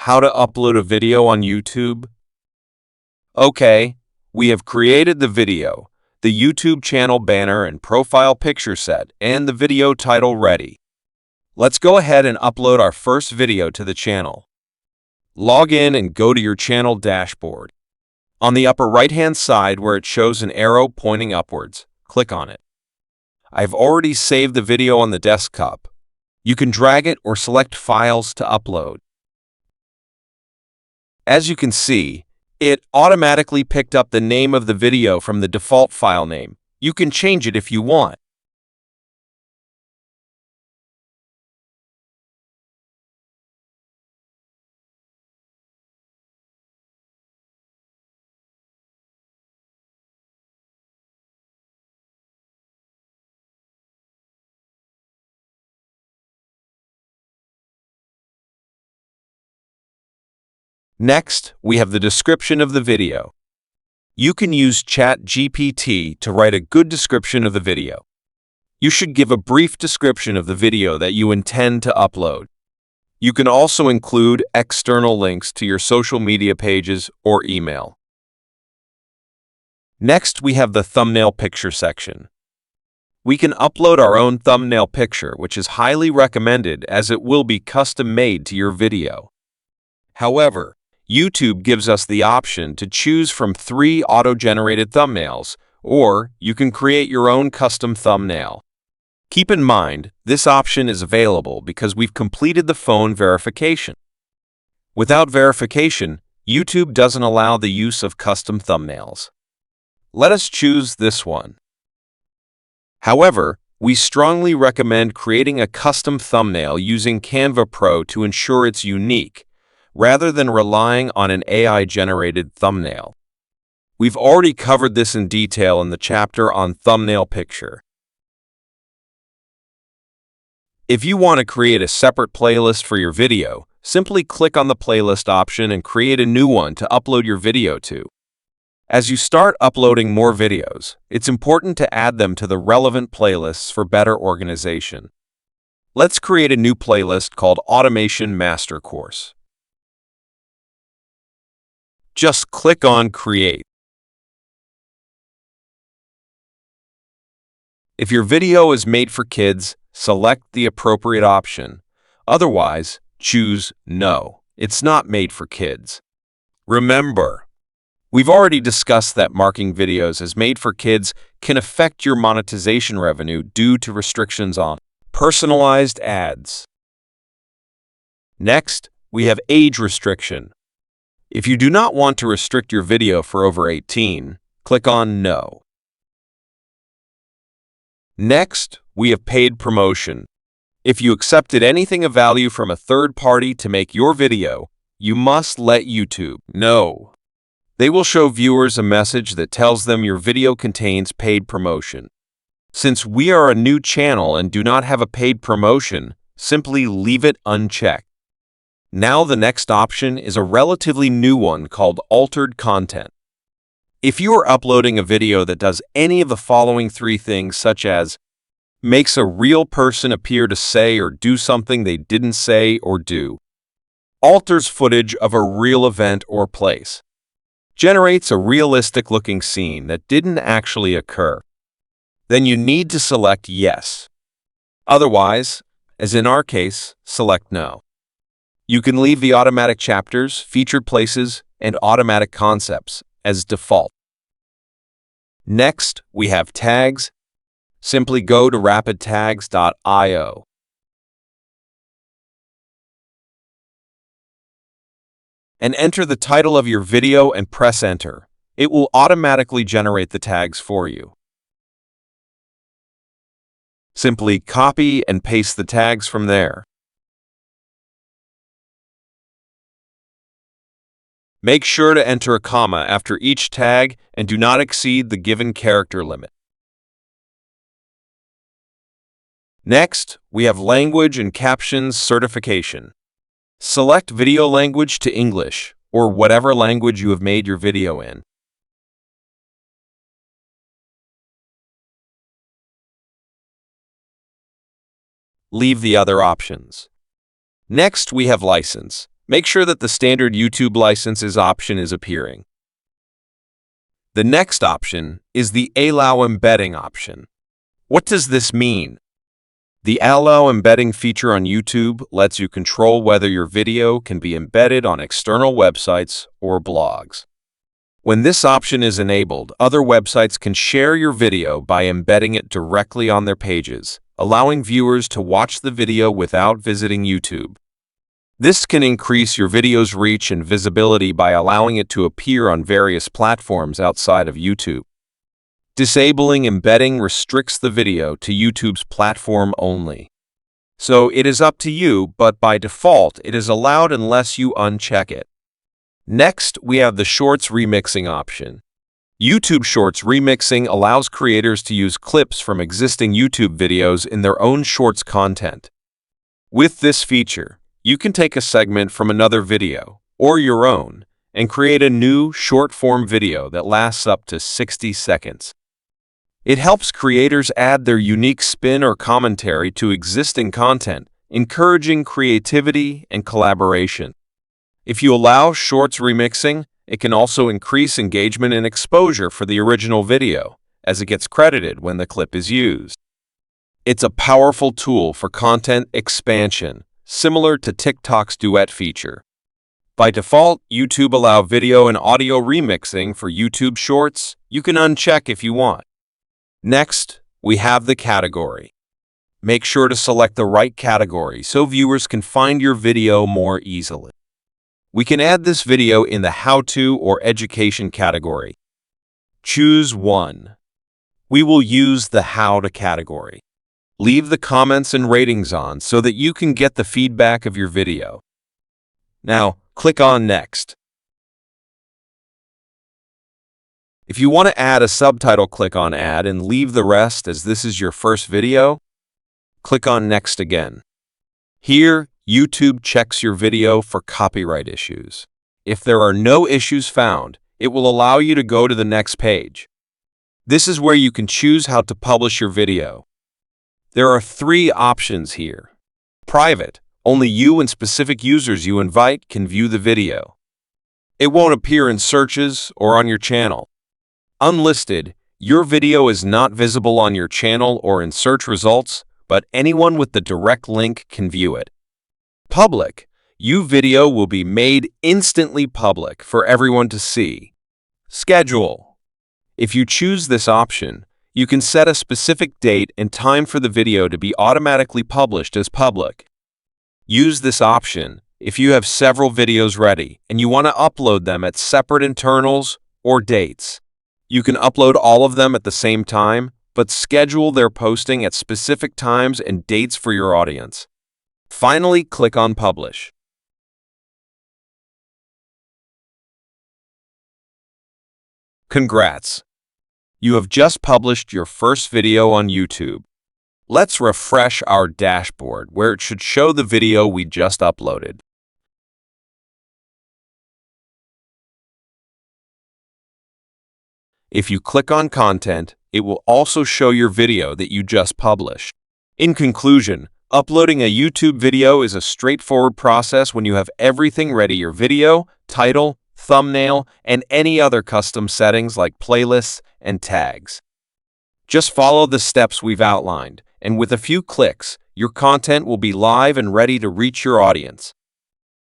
How to upload a video on YouTube? Okay, we have created the video, the YouTube channel banner and profile picture set, and the video title ready. Let's go ahead and upload our first video to the channel. Log in and go to your channel dashboard. On the upper right-hand side where it shows an arrow pointing upwards, click on it. I've already saved the video on the desktop. You can drag it or select files to upload. As you can see, it automatically picked up the name of the video from the default file name. You can change it if you want. Next, we have the description of the video. You can use ChatGPT to write a good description of the video. You should give a brief description of the video that you intend to upload. You can also include external links to your social media pages or email. Next, we have the thumbnail picture section. We can upload our own thumbnail picture, which is highly recommended as it will be custom made to your video. However, YouTube gives us the option to choose from 3 auto-generated thumbnails, or you can create your own custom thumbnail. Keep in mind, this option is available because we've completed the phone verification. Without verification, YouTube doesn't allow the use of custom thumbnails. Let us choose this one. However, we strongly recommend creating a custom thumbnail using Canva Pro to ensure it's unique, rather than relying on an AI-generated thumbnail. We've already covered this in detail in the chapter on thumbnail picture. If you want to create a separate playlist for your video, simply click on the playlist option and create a new one to upload your video to. As you start uploading more videos, it's important to add them to the relevant playlists for better organization. Let's create a new playlist called Automation Master Course. Just click on Create. If your video is made for kids, select the appropriate option. Otherwise, choose No, it's not made for kids. Remember, we've already discussed that marking videos as made for kids can affect your monetization revenue due to restrictions on personalized ads. Next, we have age restriction. If you do not want to restrict your video for over 18, click on No. Next, we have paid promotion. If you accepted anything of value from a third party to make your video, you must let YouTube know. They will show viewers a message that tells them your video contains paid promotion. Since we are a new channel and do not have a paid promotion, simply leave it unchecked. Now the next option is a relatively new one called Altered Content. If you are uploading a video that does any of the following 3 things, such as makes a real person appear to say or do something they didn't say or do, alters footage of a real event or place, generates a realistic-looking scene that didn't actually occur, then you need to select Yes. Otherwise, as in our case, select No. You can leave the automatic chapters, featured places, and automatic concepts as default. Next, we have tags. Simply go to rapidtags.io. And enter the title of your video and press Enter. It will automatically generate the tags for you. Simply copy and paste the tags from there. Make sure to enter a comma after each tag and do not exceed the given character limit. Next, we have Language and Captions Certification. Select video language to English, or whatever language you have made your video in. Leave the other options. Next, we have License. Make sure that the standard YouTube licenses option is appearing. The next option is the Allow Embedding option. What does this mean? The Allow Embedding feature on YouTube lets you control whether your video can be embedded on external websites or blogs. When this option is enabled, other websites can share your video by embedding it directly on their pages, allowing viewers to watch the video without visiting YouTube. This can increase your video's reach and visibility by allowing it to appear on various platforms outside of YouTube. Disabling embedding restricts the video to YouTube's platform only. So it is up to you, but by default, it is allowed unless you uncheck it. Next, we have the Shorts Remixing option. YouTube Shorts Remixing allows creators to use clips from existing YouTube videos in their own Shorts content. With this feature, you can take a segment from another video, or your own, and create a new short-form video that lasts up to 60 seconds. It helps creators add their unique spin or commentary to existing content, encouraging creativity and collaboration. If you allow Shorts Remixing, it can also increase engagement and exposure for the original video, as it gets credited when the clip is used. It's a powerful tool for content expansion, similar to TikTok's Duet feature. By default, YouTube allows video and audio remixing for YouTube Shorts. You can uncheck if you want. Next, we have the category. Make sure to select the right category so viewers can find your video more easily. We can add this video in the How-To or Education category. Choose one. We will use the How-To category. Leave the comments and ratings on so that you can get the feedback of your video. Now, click on Next. If you want to add a subtitle, click on Add and leave the rest as this is your first video. Click on Next again. Here, YouTube checks your video for copyright issues. If there are no issues found, it will allow you to go to the next page. This is where you can choose how to publish your video. There are 3 options here. Private, only you and specific users you invite can view the video. It won't appear in searches or on your channel. Unlisted, your video is not visible on your channel or in search results, but anyone with the direct link can view it. Public, your video will be made instantly public for everyone to see. Schedule. If you choose this option, you can set a specific date and time for the video to be automatically published as public. Use this option if you have several videos ready and you want to upload them at separate intervals or dates. You can upload all of them at the same time, but schedule their posting at specific times and dates for your audience. Finally, click on Publish. Congrats! You have just published your first video on YouTube. Let's refresh our dashboard where it should show the video we just uploaded. If you click on Content, it will also show your video that you just published. In conclusion, uploading a YouTube video is a straightforward process when you have everything ready: your video, title, thumbnail, and any other custom settings like playlists and tags. Just follow the steps we've outlined, and with a few clicks, your content will be live and ready to reach your audience.